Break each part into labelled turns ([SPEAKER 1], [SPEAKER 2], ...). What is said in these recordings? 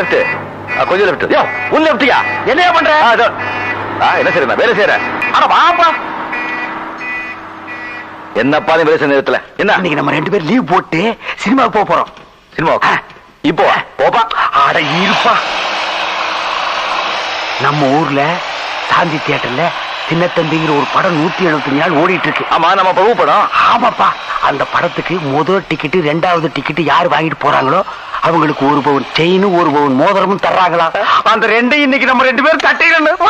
[SPEAKER 1] Left, கொஞ்சம் left.
[SPEAKER 2] உன் லெஃப்டியா? என்னையா பண்ற?
[SPEAKER 1] என்ன செய்யறேன்? வேலை செய்யறேன்.
[SPEAKER 2] ஆனா வாப்பா.
[SPEAKER 1] என்னப்பா வேலை செய்ய நேரத்துல என்ன?
[SPEAKER 2] இன்னைக்கு நம்ம 2 பேரும் லீவ் போட்டு சினிமாவுக்கு போறோம்.
[SPEAKER 1] சினிமா இப்போ
[SPEAKER 2] போப்பா. அட இருப்பா. நம்ம ஊர்ல சாந்தி தியேட்டர்ல சின்னத்தம்பிங்கிற ஒரு படம் 175 நாள் ஓடிட்டு இருக்கு.
[SPEAKER 1] ஆமா, நம்ம பிரபு படம்.
[SPEAKER 2] ஆமாப்பா. அந்த படத்துக்கு முதல் டிக்கெட் 2வது டிக்கெட் யார் வாங்கிட்டு போறாங்களோ அவங்களுக்கு 1 பவுன் செயின் 1 பவுன் மோதிரமும் தர்றாங்களா? அந்த 2 இன்னைக்கு நம்ம 2 பேரும் தட்டிடணும்.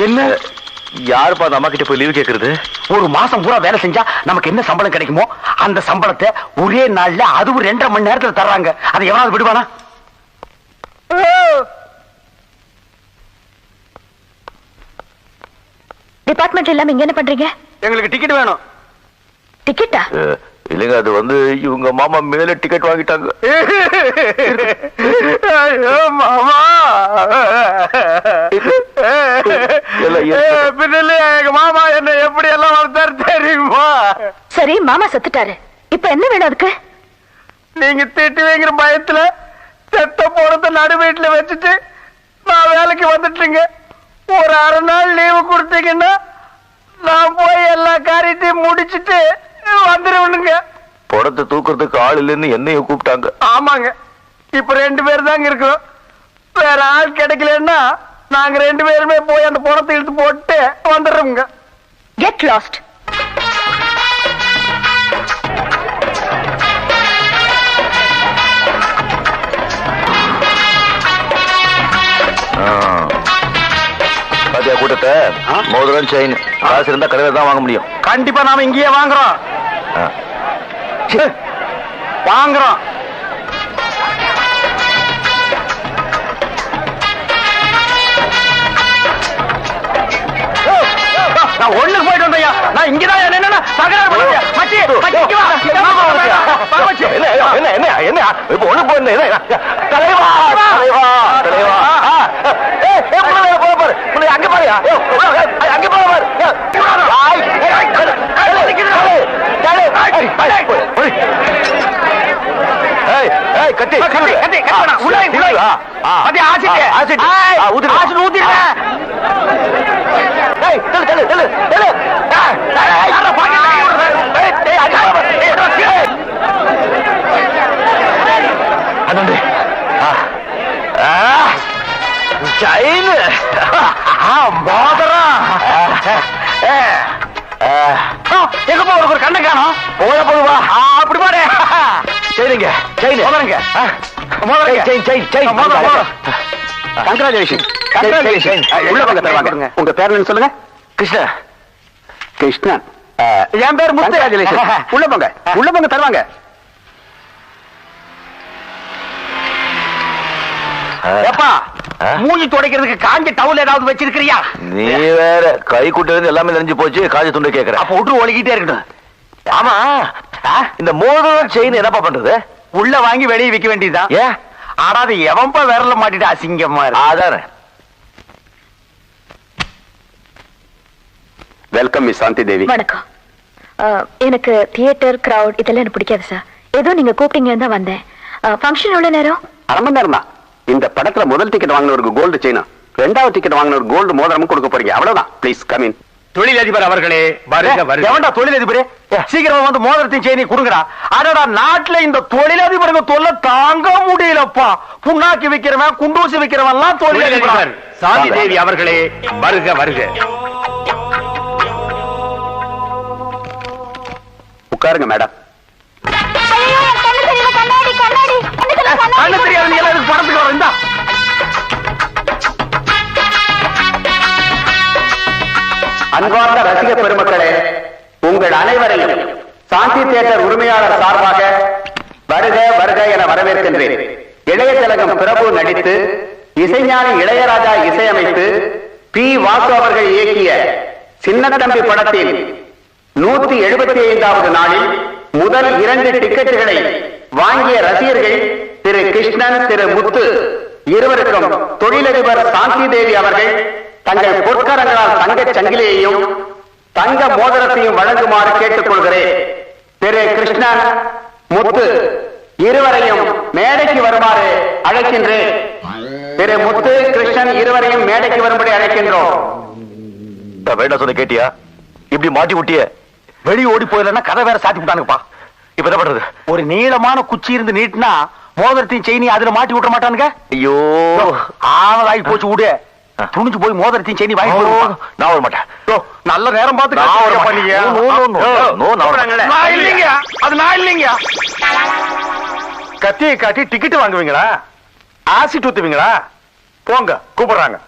[SPEAKER 2] என்ன
[SPEAKER 1] யாருப்பா அந்த அம்மா கிட்ட போய் லீவ் கேக்குறது?
[SPEAKER 2] ஒரு மாசம் பூரா வேலை செஞ்சா நமக்கு என்ன சம்பளம் கிடைக்குமோ அந்த சம்பளத்தை ஒரே நாள்ல அதுவும் 2.5 மணி நேரத்துல தர்றாங்க. அதை எவனாவது விடுவானா?
[SPEAKER 3] டிபார்ட்மெண்ட் இல்லாம இங்க என்ன பண்றீங்க?
[SPEAKER 2] எங்களுக்கு டிக்கெட் வேணும்.
[SPEAKER 3] டிக்கெட்டா?
[SPEAKER 1] இல்லைங்க, அது வந்து இவங்க மாமா மேல டிக்கெட் வாங்கிட்டாங்க.
[SPEAKER 2] மாமா எங்க மாமா என்ன எப்படி எல்லாம் வளர்த்தாரு தெரியுமா?
[SPEAKER 3] சரி, மாமா செத்துட்டாரு. இப்ப என்ன வேணும் அதுக்கு?
[SPEAKER 2] நீங்க திட்டுவீங்கிற பயத்துல செத்த போறத நடு வீட்டுல வச்சுட்டு நான் வேலைக்கு வந்துட்டுங்க. ஒரு 1/2 நாள் லீவு கொடுத்தீங்கன்னா நான் போய் எல்லா காரியத்தையும் முடிச்சுட்டு வந்துருவனுங்க.
[SPEAKER 1] படத்தை தூக்குறதுக்கு ஆள் இல்லைன்னு என்னையும் கூப்பிட்டாங்க.
[SPEAKER 2] ஆமாங்க, இப்ப 2 பேர் தாங்க இருக்கிறோம். வேற ஆள் கிடைக்கலன்னா நாங்க 2 பேருமே போய் அந்த படத்தை இழுத்து போட்டு வந்துடுறோங்க.
[SPEAKER 3] Get lost.
[SPEAKER 1] பாத்தியா கூட்டத்தை? மோதிரம் செயின் காசு இருந்தா கடையில தான் வாங்க முடியும்.
[SPEAKER 2] கண்டிப்பா நாம இங்கேயே வாங்குறோம். வாங்குறோம். நான் ஒண்ணுக்கு போயிட்டு வந்தையா. நான் இங்கதான் என்ன தகராறு பண்ணுங்க. மச்சி மச்சி வா.
[SPEAKER 1] என்ன என்ன என்ன இப்ப ஒண்ணு போய் தலைவா தலைவா தலைவா பாரு அங்க பாருயா அங்க பாரு. கட்டி கட்டி
[SPEAKER 2] எங்கப்பா ஒரு கண்ணை காணும்.
[SPEAKER 1] போத போதுவா
[SPEAKER 2] அப்படி பாரு.
[SPEAKER 1] சரிங்க செயின்
[SPEAKER 2] முதலுங்க
[SPEAKER 1] செயின் செயின் செயின்
[SPEAKER 2] கங்க்ராச்சுலேஷன். உள்ள பங்க தருவாங்க. உங்க பேர் என்ன சொல்லுங்க?
[SPEAKER 1] கிருஷ்ணா.
[SPEAKER 2] கிருஷ்ணன். என் பேர் முத்து. உள்ள பங்க உள்ள பங்க தருவாங்க. ஏப்பா மூஞ்சி துடைக்கிறதுக்கு காஞ்ச டவுல் ஏதாவது வச்சிருக்கிறியா?
[SPEAKER 1] நீ வேற கை கூட்டு எல்லாமே நெஞ்சு போச்சு. காஞ்ச துண்டை கேக்குற.
[SPEAKER 2] அப்ப விட்டு ஒழுகிட்டே இருக்கட்டும்.
[SPEAKER 1] ஆமா, இந்த மோதிரம் செயின் என்னப்பா பண்றது?
[SPEAKER 2] உள்ள வாங்கி வெளியே விற்க வேண்டியதுதான்.
[SPEAKER 1] ஏன்?
[SPEAKER 2] ஆடாது எவன்பா விரல மாட்டிட்டு அசிங்கமா இருக்கு.
[SPEAKER 1] அதானே.
[SPEAKER 2] வெல்கம் மிஸ் சாந்தி தேவி.
[SPEAKER 3] வணக்கம். எனக்கு தியேட்டர் கிரவுட் இதெல்லாம் எனக்கு பிடிக்காது சார். ஏதோ நீங்க கூப்பிட்டீங்கன்னு தான் வந்தேன். ஃபங்க்ஷன் எவ்வளவு நேரம்?
[SPEAKER 2] 1/2 மணி நேரம் தான். இந்த படத்துல முதல் டிக்கெட் வாங்கினவருக்கு கோல்டு செயினும் 2வது டிக்கெட் வாங்கினவர் கோல்டு மோதிரமும் கொடுக்க போறீங்க. அவ்வளவுதான். Please come in.
[SPEAKER 4] தொழிலதிபர் அவர்களே வருக வருக.
[SPEAKER 2] எவன்டா தொழிலதிபர்? சீக்கிரமா வந்து மோதிரத்தையும் செயினை கொடுங்கடா. அடடா, நாட்டுல இந்த தொழிலதிபருங்க தொல்லை தாங்க முடியலப்பா. புண்ணாக்கி விக்கிறவன் குண்டூசி விக்கிறவன் எல்லாம் தொழிலதிபர்.
[SPEAKER 4] சாந்தி தேவி அவர்களே வருக வருக.
[SPEAKER 2] உட்காருங்க மேடம். கண்ணு தெரியாது. நீ எல்லாரும் படத்துக்கு வர. இந்தா அன்பார்ந்த ரசிக பெருமக்களே, உங்கள் அனைவரையும் சாந்தி தியேட்டர் உரிமையாளர் சார்பாக வருக வருக என வரவேற்கின்றேன். இளைய திலகம் பிரபு நடித்து இசைஞானி இளையராஜா இசையமைத்து பி வாசு அவர்கள் இயக்கிய சின்னத்தம்பி படத்தில் 175வது நாளில் முதல் 2 டிக்கெட்டுகளை வாங்கிய ரசிகர்கள் திரு கிருஷ்ணன் திரு முத்து இருவருக்கும் தொழிலதிபர் சாந்தி தேவி அவர்கள் தங்கள் பொற்கரங்களால் தங்கச் சங்கிலியையும் தங்க மோதிரத்தையும் வழங்குமாறு கேட்டுக் கொள்கிறேன். திரு கிருஷ்ணன் முத்து இருவரையும் மேடைக்கு வருமாறு அழைக்கின்றேன். திரு முத்து கிருஷ்ணன் இருவரையும் மேடைக்கு வரும்படி அழைக்கின்றோம்.
[SPEAKER 1] வேண்டாம் சொன்ன கேட்டியா? இப்படி மாட்டி விட்டிய
[SPEAKER 2] வெளியே ஓடி போயிடலன்னா கதை வேற சாத்தி விட்டானுங்கப்பா.
[SPEAKER 1] இப்ப என்ன பண்றது?
[SPEAKER 2] ஒரு நீளமான குச்சி இருந்து நீட்டினா மோதிரத்தையும் செயினி அதுல மாட்டி விட்டுற மாட்டானுங்க.
[SPEAKER 1] ஐயோ
[SPEAKER 2] ஆனதாகி போச்சு விடு. துணிஞ்சு போய் மோதிரத்தையும் செயினி வாங்கி போடுவோம்.
[SPEAKER 1] நான் வர மாட்டேன்.
[SPEAKER 2] நல்ல நேரம் பார்த்து இல்லைங்க, அது நான் இல்லைங்க. கத்தியை காட்டி டிக்கெட் வாங்குவீங்களா? ஆசிட் ஊத்துவீங்களா? போங்க, கூப்பிடுறாங்க.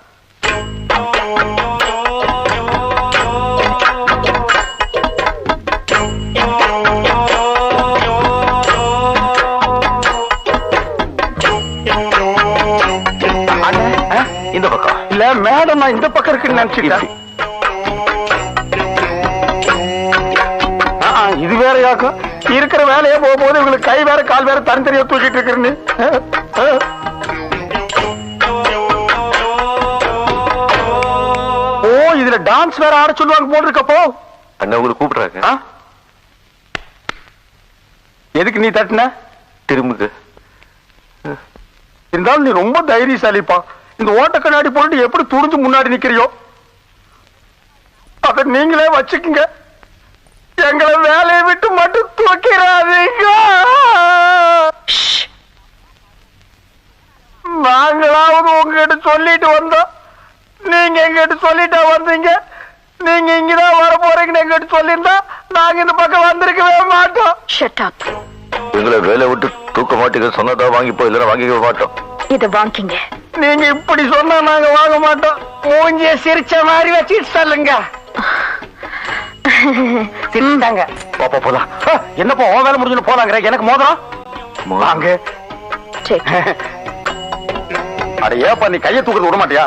[SPEAKER 1] இந்த பக்கம்
[SPEAKER 2] இல்ல மேடம், நான் இந்த பக்கம் இருக்குன்னு நினைச்சுட்டேன். இது வேற யாக்கும் இருக்கிற வேலையே போகும்போது இவங்களுக்கு கை வேற கால் வேற தனித்தனியா தூக்கிட்டு இருக்கிறேன்னு. ஓ, இதுல டான்ஸ் வேற ஆட சொல்லுவாங்க போல் இருக்கப்போ.
[SPEAKER 1] அண்ணா உங்களுக்கு கூப்பிடுறாங்க.
[SPEAKER 2] எதுக்கு நீ தட்டின?
[SPEAKER 1] திரும்புக்கு
[SPEAKER 2] இருந்தாலும் நீ ரொம்ப தைரியசாலிப்பா. இந்த ஓட்ட கண்ணாடி போட்டு எப்படி துணிஞ்சு முன்னாடி நிக்கிறியோ அத நீங்களே வச்சுக்குங்க. எங்களை வேலையை விட்டு மட்டும் தூக்கிறாதீங்க. நாங்களாவது உங்ககிட்ட சொல்லிட்டு வந்தோம், நீங்க எங்கிட்ட சொல்லிட்டா வந்தீங்க. நீங்க இங்கதான் வர போறீங்கன்னு எங்கிட்ட சொல்லியிருந்தா நாங்க இந்த பக்கம் வந்திருக்கவே மாட்டோம்.
[SPEAKER 3] Shut up.
[SPEAKER 1] எங்களை வேலை விட்டு தூக்க மாட்டீங்க சொன்னதா வாங்கிப்போ, இல்லைன்னா வாங்கிக்க மாட்டோம்.
[SPEAKER 3] இத வாங்கிங்க.
[SPEAKER 2] நீங்க இப்படி சொன்னா நாங்க வாங்க மாட்டோம். மூஞ்சிய சிரிச்ச மாதிரி வச்சுட்டு சொல்லுங்க. சிரிச்சாங்க.
[SPEAKER 1] பாப்பா போலாம்.
[SPEAKER 2] என்னப்பா உன் வேலை முடிஞ்சு போலாங்கிற? எனக்கு மோதிரம் வாங்க.
[SPEAKER 3] சரி.
[SPEAKER 2] அட ஏப்பா நீ கையை தூக்குறது விட மாட்டியா?